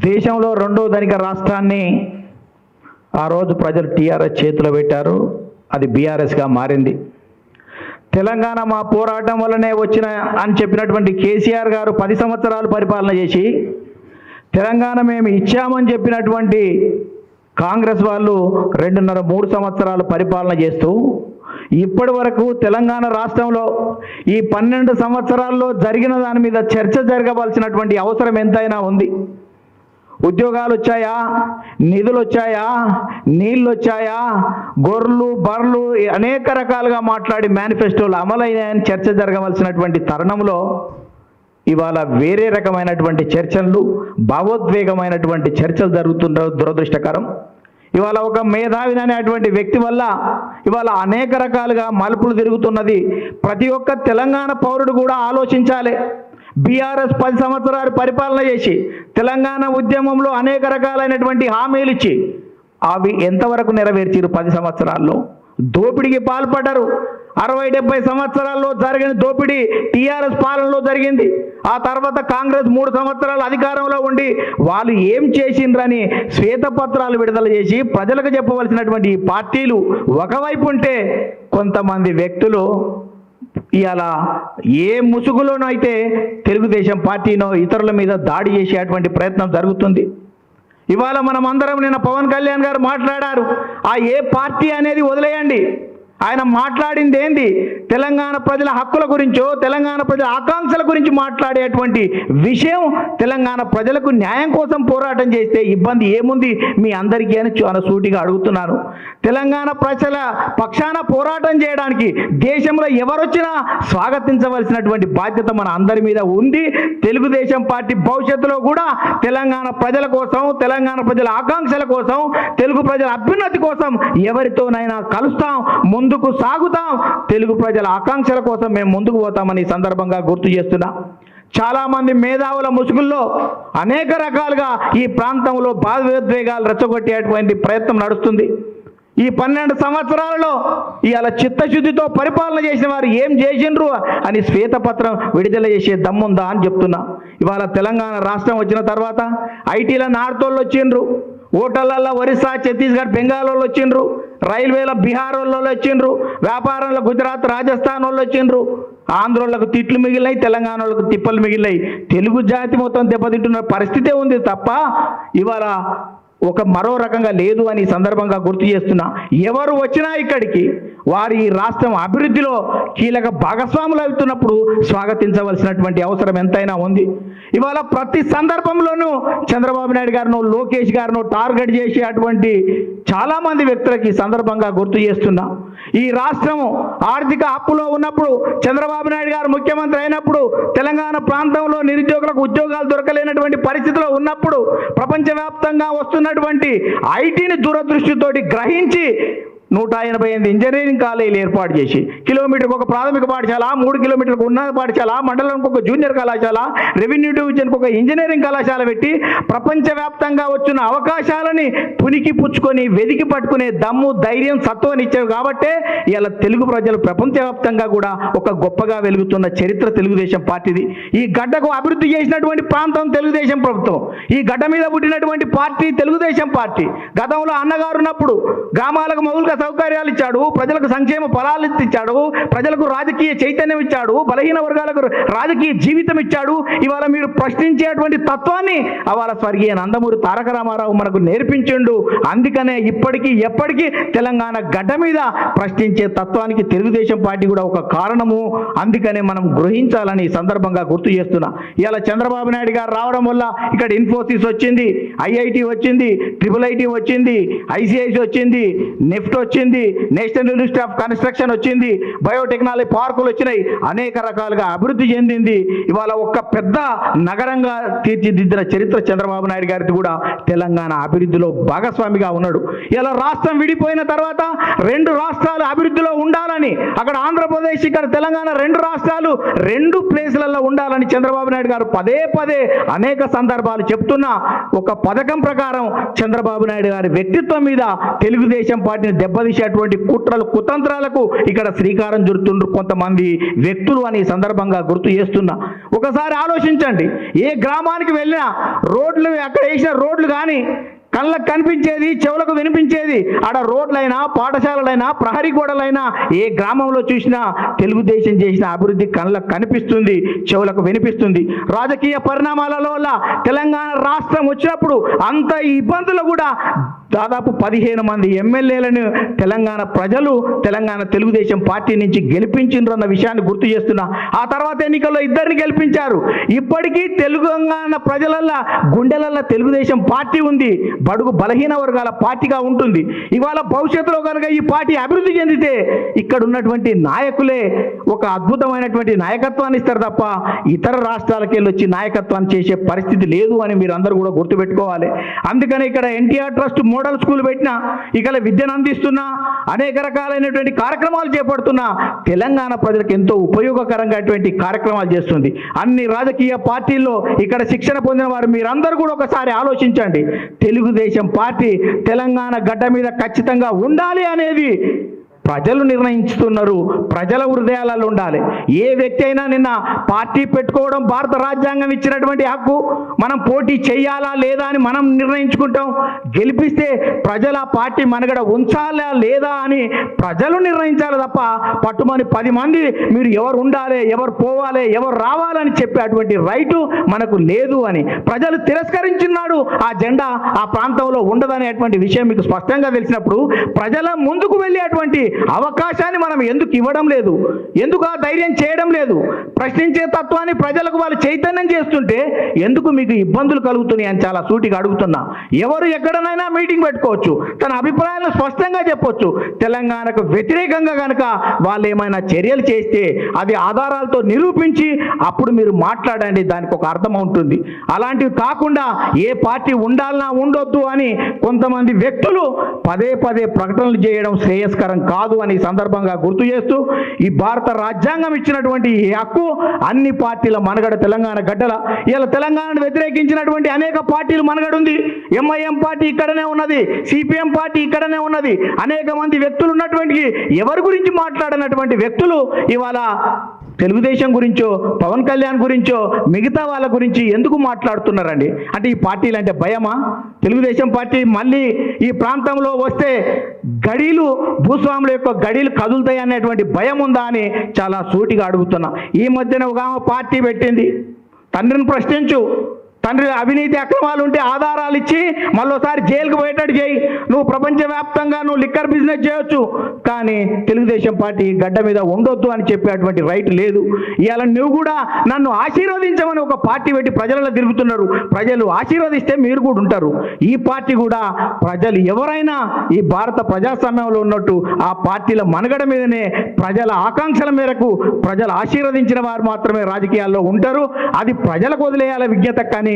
దేశంలో రెండో ధనిక రాష్ట్రాన్ని ఆ రోజు ప్రజలు టీఆర్ఎస్ చేతిలో పెట్టారు. అది బీఆర్ఎస్గా మారింది. తెలంగాణ మా పోరాటం వల్లనే వచ్చిన అని చెప్పినటువంటి కేసీఆర్ గారు 10 సంవత్సరాలు పరిపాలన చేసి తెలంగాణ మేము ఇచ్చామని చెప్పినటువంటి కాంగ్రెస్ వాళ్ళు 2.5-3 సంవత్సరాలు పరిపాలన చేస్తూ ఇప్పటి వరకు తెలంగాణ రాష్ట్రంలో ఈ 12 సంవత్సరాల్లో జరిగిన దాని మీద చర్చ జరగవలసినటువంటి అవసరం ఎంతైనా ఉంది. ఉద్యోగాలు వచ్చాయా, నిధులు వచ్చాయా, నీళ్ళు వచ్చాయా, గొర్రెలు బర్రెలు అనేక రకాలుగా మాట్లాడి మేనిఫెస్టోలు అమలైనాయని చర్చ జరగవలసినటువంటి తరుణంలో ఇవాళ వేరే రకమైనటువంటి చర్చలు, భావోద్వేగమైనటువంటి చర్చలు జరుగుతుండడం దురదృష్టకరం. ఇవాళ ఒక మేధావి అనేటువంటి వ్యక్తి వల్ల ఇవాళ అనేక రకాలుగా మలుపులు తిరుగుతున్నది. ప్రతి ఒక్క తెలంగాణ పౌరుడు కూడా ఆలోచించాలి. బీఆర్ఎస్ 10 సంవత్సరాలు పరిపాలన చేసి తెలంగాణ ఉద్యమంలో అనేక రకాలైనటువంటి హామీలు ఇచ్చి అవి ఎంతవరకు నెరవేర్చారు? 10 సంవత్సరాల్లో దోపిడీకి పాల్పడ్డారు. 60-70 సంవత్సరాల్లో జరిగిన దోపిడీ టీఆర్ఎస్ పాలనలో జరిగింది. ఆ తర్వాత కాంగ్రెస్ 3 సంవత్సరాలు అధికారంలో ఉండి వాళ్ళు ఏం చేసిండ్రని శ్వేతపత్రాలు విడుదల చేసి ప్రజలకు చెప్పవలసినటువంటి ఈ పార్టీలు ఒకవైపు ఉంటే, కొంతమంది వ్యక్తులు ఇవాళ ఏ ముసుగులోనైతే తెలుగుదేశం పార్టీనో ఇతరుల మీద దాడి చేసేటువంటి ప్రయత్నం జరుగుతుంది. ఇవాళ మనం అందరం నిన్న పవన్ కళ్యాణ్ గారు మాట్లాడారు. ఆ ఏ పార్టీ అనేది వదిలేయండి, ఆయన మాట్లాడింది ఏంది? తెలంగాణ ప్రజల హక్కుల గురించో తెలంగాణ ప్రజల ఆకాంక్షల గురించి మాట్లాడేటువంటి విషయం. తెలంగాణ ప్రజలకు న్యాయం కోసం పోరాటం చేస్తే ఇబ్బంది ఏముంది మీ అందరికీ అని చాలా సూటిగా అడుగుతున్నాను. తెలంగాణ ప్రజల పక్షాన పోరాటం చేయడానికి దేశంలో ఎవరొచ్చినా స్వాగతించవలసినటువంటి బాధ్యత మన అందరి మీద ఉంది. తెలుగుదేశం పార్టీ భవిష్యత్తులో కూడా తెలంగాణ ప్రజల కోసం, తెలంగాణ ప్రజల ఆకాంక్షల కోసం, తెలుగు ప్రజల అభ్యున్నతి కోసం ఎవరితోనైనా కలుస్తాం, ముందుకు సాగుతాం. తెలుగు ప్రజల ఆకాంక్షల కోసం మేము ముందుకు పోతామని సందర్భంగా గుర్తు చేస్తున్నా. చాలామంది మేధావుల ముసుగుల్లో అనేక రకాలుగా ఈ ప్రాంతంలో భావోద్వేగాలు రెచ్చగొట్టేటువంటి ప్రయత్నం నడుస్తుంది. ఈ 12 సంవత్సరాలలో ఇవాళ చిత్తశుద్ధితో పరిపాలన చేసిన వారు ఏం చేసిండ్రు అని శ్వేతపత్రం విడుదల చేసే దమ్ముందా అని చెప్తున్నా. ఇవాళ తెలంగాణ రాష్ట్రం వచ్చిన తర్వాత ఐటీల నార్తోళ్ళు వచ్చిండ్రు, హోటళ్ళల్లో ఒరిస్సా, ఛత్తీస్గఢ్, బెంగాల్ వాళ్ళు వచ్చిండ్రు, రైల్వేల బీహార్ వాళ్ళు వచ్చిండ్రు, వ్యాపారంలో గుజరాత్, రాజస్థాన్ వాళ్ళు వచ్చిండ్రు. ఆంధ్రోళ్ళకు తిట్లు మిగిలినాయి, తెలంగాణ వాళ్ళకు తిప్పలు మిగిలినాయి. తెలుగు జాతి మొత్తం దెబ్బతింటున్న పరిస్థితే ఉంది తప్ప ఇవాళ ఒక మరో రకంగా లేదు అని సందర్భంగా గుర్తు చేస్తున్నా. ఎవరు వచ్చినా ఇక్కడికి వారి రాష్ట్రం అభివృద్ధిలో కీలక భాగస్వాములు అవుతున్నప్పుడు స్వాగతించవలసినటువంటి అవసరం ఎంతైనా ఉంది. ఇవాళ ప్రతి సందర్భంలోనూ చంద్రబాబు నాయుడు గారినో లోకేష్ గారినో టార్గెట్ చేసేటువంటి చాలామంది వ్యక్తులకి సందర్భంగా గుర్తు చేస్తున్నా. ఈ రాష్ట్రం ఆర్థిక అప్పులో ఉన్నప్పుడు, చంద్రబాబు నాయుడు గారు ముఖ్యమంత్రి అయినప్పుడు, తెలంగాణ ప్రాంతంలో నిరుద్యోగులకు ఉద్యోగాలు దొరకలేనటువంటి పరిస్థితిలో ఉన్నప్పుడు, ప్రపంచవ్యాప్తంగా వస్తున్నటువంటి ఐటీని దూరదృష్టితోటి గ్రహించి 188 ఇంజనీరింగ్ కాలేజీలు ఏర్పాటు చేసి, కిలోమీటర్కి ఒక ప్రాథమిక పాఠశాల, 3 కిలోమీటర్లకు ఉన్నత పాఠశాల, మండలానికి ఒక జూనియర్ కళాశాల, రెవెన్యూ డివిజన్కి ఒక ఇంజనీరింగ్ కళాశాల పెట్టి ప్రపంచవ్యాప్తంగా వచ్చిన అవకాశాలని పునికి పుచ్చుకొని వెదికి పట్టుకునే దమ్ము, ధైర్యం, సత్వాన్ని ఇచ్చారు. కాబట్టే ఇలా తెలుగు ప్రజలు ప్రపంచవ్యాప్తంగా కూడా ఒక గొప్పగా వెలుగుతున్న చరిత్ర తెలుగుదేశం పార్టీది. ఈ గడ్డకు అభివృద్ధి చేసినటువంటి ప్రాంతం తెలుగుదేశం ప్రభుత్వం. ఈ గడ్డ మీద పుట్టినటువంటి పార్టీ తెలుగుదేశం పార్టీ. గతంలో అన్నగారు ఉన్నప్పుడు గ్రామాలకు మౌలిక సౌకర్యాలు ఇచ్చాడు, ప్రజలకు సంక్షేమ ఫలాలు ఇచ్చాడు, ప్రజలకు రాజకీయ చైతన్యం ఇచ్చాడు, బలహీన వర్గాలకు రాజకీయ జీవితం ఇచ్చాడు. ఇవాళ మీరు ప్రశ్నించేటువంటి తత్వాన్ని అవాళ స్వర్గీయ నందమూరి తారక రామారావు మనకు నేర్పించిండు. అందుకనే ఇప్పటికీ ఎప్పటికీ తెలంగాణ గడ్డ మీద ప్రశ్నించే తత్వానికి తెలుగుదేశం పార్టీ కూడా ఒక కారణము. అందుకనే మనం గ్రహించాలని ఈ సందర్భంగా గుర్తు చేస్తున్నా. ఇవాళ చంద్రబాబు నాయుడు గారు రావడం వల్ల ఇక్కడ ఇన్ఫోసిస్ వచ్చింది, ఐఐటి వచ్చింది, IIIT వచ్చింది, ICIC వచ్చింది, నెఫ్ట్ వచ్చింది, నేషనల్ ఇన్స్టిట్యూట్ ఆఫ్ కన్స్ట్రక్షన్ వచ్చింది, బయోటెక్నాలజీ పార్కులు వచ్చినాయి, అనేక రకాలుగా అభివృద్ధి చెందింది. ఇవాళ ఒక పెద్ద నగరంగా తీర్చిదిద్దిన చరిత్ర చంద్రబాబు నాయుడు గారిది కూడా. తెలంగాణ అభివృద్ధిలో భాగస్వామిగా ఉన్నాడు. ఇలా రాష్ట్రం విడిపోయిన తర్వాత 2 రాష్ట్రాలు అభివృద్ధిలో ఉండాలని, అక్కడ ఆంధ్రప్రదేశ్, ఇక్కడ తెలంగాణ 2 రాష్ట్రాలు 2 ప్లేసులలో ఉండాలని చంద్రబాబు నాయుడు గారు పదే అనేక సందర్భాలు చెప్తున్నా. ఒక పథకం ప్రకారం చంద్రబాబు నాయుడు గారి వ్యక్తిత్వం మీద తెలుగుదేశం పార్టీని దెబ్బతీసేటువంటి కుట్రలు కుతంత్రాలకు ఇక్కడ శ్రీకారం చుడుతుండ్రు కొంతమంది వ్యక్తులు అని ఈ సందర్భంగా గుర్తు చేస్తున్నా. ఒకసారి ఆలోచించండి, ఏ గ్రామానికి వెళ్ళినా రోడ్లు అక్కడ వేసిన రోడ్లు కానీ కళ్ళకు కనిపించేది, చెవులకు వినిపించేది, ఆడ రోడ్లైనా పాఠశాలలైనా ప్రహరీ గోడలైనా ఏ గ్రామంలో చూసినా తెలుగుదేశం చేసిన అభివృద్ధి కళ్ళకు కనిపిస్తుంది, చెవులకు వినిపిస్తుంది. రాజకీయ పరిణామాల వల్ల తెలంగాణ రాష్ట్రం వచ్చినప్పుడు అంత ఇబ్బందులు కూడా దాదాపు 15 మంది ఎమ్మెల్యేలను తెలంగాణ ప్రజలు తెలంగాణ తెలుగుదేశం పార్టీ నుంచి గెలిపించిండ్రు అన్న విషయాన్ని గుర్తు చేస్తున్నా. ఆ తర్వాత ఎన్నికల్లో 2 గెలిపించారు. ఇప్పటికీ తెలంగాణ ప్రజలల్ల గుండెలల్ల తెలుగుదేశం పార్టీ ఉంది, బడుగు బలహీన వర్గాల పార్టీగా ఉంటుంది. ఇవాళ భవిష్యత్తులో కనుక ఈ పార్టీ అభివృద్ధి చెందితే ఇక్కడ ఉన్నటువంటి నాయకులే ఒక అద్భుతమైనటువంటి నాయకత్వాన్ని ఇస్తారు తప్ప ఇతర రాష్ట్రాలకు వెళ్ళి వచ్చి నాయకత్వాన్ని చేసే పరిస్థితి లేదు అని మీరు అందరూ కూడా గుర్తుపెట్టుకోవాలి. అందుకని ఇక్కడ ఎన్టీఆర్ ట్రస్ట్ మోడల్ స్కూల్ పెట్టినా, ఇక్కడ విద్యను అందిస్తున్నా, అనేక రకాలైనటువంటి కార్యక్రమాలు చేపడుతున్నా తెలంగాణ ప్రజలకు ఎంతో ఉపయోగకరంగా కార్యక్రమాలు చేస్తుంది. అన్ని రాజకీయ పార్టీల్లో ఇక్కడ శిక్షణ పొందిన వారు మీరందరూ కూడా ఒకసారి ఆలోచించండి. తెలుగుదేశం పార్టీ తెలంగాణ గడ్డ మీద ఖచ్చితంగా ఉండాలి అనేది ప్రజలు నిర్ణయించుతున్నారు, ప్రజల హృదయాలలో ఉండాలి. ఏ వ్యక్తి అయినా నిన్న పార్టీ పెట్టుకోవడం భారత రాజ్యాంగం ఇచ్చినటువంటి హక్కు, మనం పోటీ చేయాలా లేదా అని మనం నిర్ణయించుకుంటాం. గెలిపిస్తే ప్రజల పార్టీ మనగడ ఉంచాలా లేదా అని ప్రజలు నిర్ణయించాలి తప్ప పట్టుమని 10 మంది మీరు ఎవరు ఉండాలి, ఎవరు పోవాలి, ఎవరు రావాలని చెప్పేటువంటి రైటు మనకు లేదు అని ప్రజలు తిరస్కరించున్నాడు. ఆ జెండా ఆ ప్రాంతంలో ఉండదనేటువంటి విషయం మీకు స్పష్టంగా తెలిసినప్పుడు ప్రజల ముందుకు వెళ్ళేటువంటి అవకాశాన్ని మనం ఎందుకు ఇవ్వడం లేదు, ఎందుకు ఆ ధైర్యం చేయడం లేదు? ప్రశ్నించే తత్వాన్ని ప్రజలకు వాళ్ళు చైతన్యం చేస్తుంటే ఎందుకు మీకు ఇబ్బందులు కలుగుతున్నాయి అని చాలా సూటిగా అడుగుతున్నా. ఎవరు ఎక్కడనైనా మీటింగ్ పెట్టుకోవచ్చు, తన అభిప్రాయాలను స్పష్టంగా చెప్పొచ్చు. తెలంగాణకు వ్యతిరేకంగా కనుక వాళ్ళు ఏమైనా చర్యలు చేస్తే అది ఆధారాలతో నిరూపించి అప్పుడు మీరు మాట్లాడండి, దానికి ఒక అర్థం ఉంటుంది. అలాంటివి కాకుండా ఏ పార్టీ ఉండాలన్నా ఉండొద్దు అని కొంతమంది వ్యక్తులు పదే ప్రకటనలు చేయడం శ్రేయస్కరం కాదు అని సందర్భంగా గుర్తు చేస్తూ, ఈ భారత రాజ్యాంగం ఇచ్చినటువంటి ఈ హక్కు అన్ని పార్టీల మనగడ తెలంగాణ గడ్డల. ఇలా తెలంగాణను వ్యతిరేకించినటువంటి అనేక పార్టీలు మనగడ ఉంది. ఎంఐఎం పార్టీ ఇక్కడనే ఉన్నది, సిపిఎం పార్టీ ఇక్కడనే ఉన్నది. అనేక మంది వ్యక్తులు ఉన్నటువంటి ఎవరి గురించి మాట్లాడినటువంటి వ్యక్తులు ఇవాళ తెలుగుదేశం గురించో పవన్ కళ్యాణ్ గురించో మిగతా వాళ్ళ గురించి ఎందుకు మాట్లాడుతున్నారండి? అంటే ఈ పార్టీలు అంటే భయమా? తెలుగుదేశం పార్టీ మళ్ళీ ఈ ప్రాంతంలో వస్తే గడీలు భూస్వాముల యొక్క గడీలు కదులుతాయి అనేటువంటి భయం ఉందా అని చాలా సూటిగా అడుగుతున్నా. ఈ మధ్యన ఒక పార్టీ పెట్టింది, తండ్రిని ప్రశ్నించు, తండ్రి అవినీతి అక్రమాలు ఉంటే ఆధారాలు ఇచ్చి మళ్ళోసారి జైలుకు పోయేటట్టు చేయి, నువ్వు ప్రపంచవ్యాప్తంగా నువ్వు లిక్కర్ బిజినెస్ చేయొచ్చు, కానీ తెలుగుదేశం పార్టీ గడ్డ మీద ఉండొద్దు అని చెప్పేటువంటి రైట్ లేదు. ఇవాళ నువ్వు కూడా నన్ను ఆశీర్వదించమని ఒక పార్టీ పెట్టి ప్రజలలో తిరుగుతున్నారు. ప్రజలు ఆశీర్వదిస్తే మీరు కూడా ఉంటారు. ఈ పార్టీ కూడా ప్రజలు ఎవరైనా ఈ భారత ప్రజాస్వామ్యంలో ఉన్నట్టు ఆ పార్టీల మనుగడ మీదనే ప్రజల ఆకాంక్షల మేరకు ప్రజలు ఆశీర్వదించిన వారు మాత్రమే రాజకీయాల్లో ఉంటారు. అది ప్రజలకు వదిలేయాల విజ్ఞత, కానీ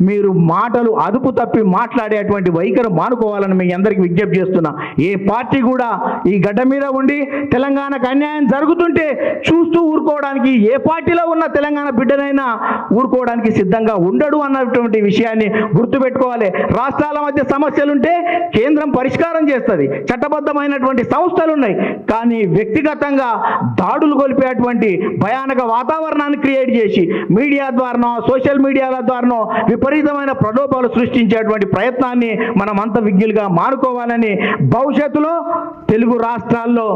మీరు మాటలు అదుపు తప్పి మాట్లాడేటువంటి వైఖరి మానుకోవాలని మీ అందరికీ విజ్ఞప్తి చేస్తున్నా. ఏ పార్టీ కూడా ఈ గడ్డ మీద ఉండి తెలంగాణకు అన్యాయం జరుగుతుంటే చూస్తూ ఊరుకోవడానికి ఏ పార్టీలో ఉన్న తెలంగాణ బిడ్డనైనా ఊరుకోవడానికి సిద్ధంగా ఉండడు అన్నటువంటి విషయాన్ని గుర్తుపెట్టుకోవాలి. రాష్ట్రాల మధ్య సమస్యలుంటే కేంద్రం పరిష్కారం చేస్తుంది, చట్టబద్ధమైనటువంటి సంస్థలు ఉన్నాయి. కానీ వ్యక్తిగతంగా దాడులు గొలిపేటువంటి భయానక వాతావరణాన్ని క్రియేట్ చేసి మీడియా ద్వారానో సోషల్ మీడియాల ద్వారానో విపరీతమైన ప్రలోభాలు సృష్టించేటువంటి ప్రయత్నాన్ని మనం అంత విజ్ఞులుగా మానుకోవాలని, భవిష్యత్తులో తెలుగు రాష్ట్రాల్లో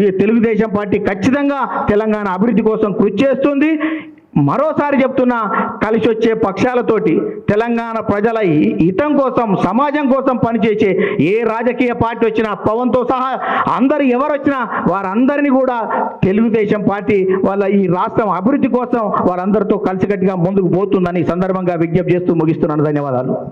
ఈ తెలుగుదేశం పార్టీ ఖచ్చితంగా తెలంగాణ అభివృద్ధి కోసం కృషి చేస్తుంది. మరోసారి చెప్తున్నా, కలిసి వచ్చే పక్షాలతోటి తెలంగాణ ప్రజల హితం కోసం సమాజం కోసం పనిచేసే ఏ రాజకీయ పార్టీ వచ్చినా పవన్తో సహా అందరు ఎవరు వచ్చినా వారందరినీ కూడా తెలుగుదేశం పార్టీ వాళ్ళ ఈ రాష్ట్రం అభివృద్ధి కోసం వారందరితో కలిసికట్టుగా ముందుకు పోతుందని సందర్భంగా విజ్ఞప్తి చేస్తూ ముగిస్తున్నాను. ధన్యవాదాలు.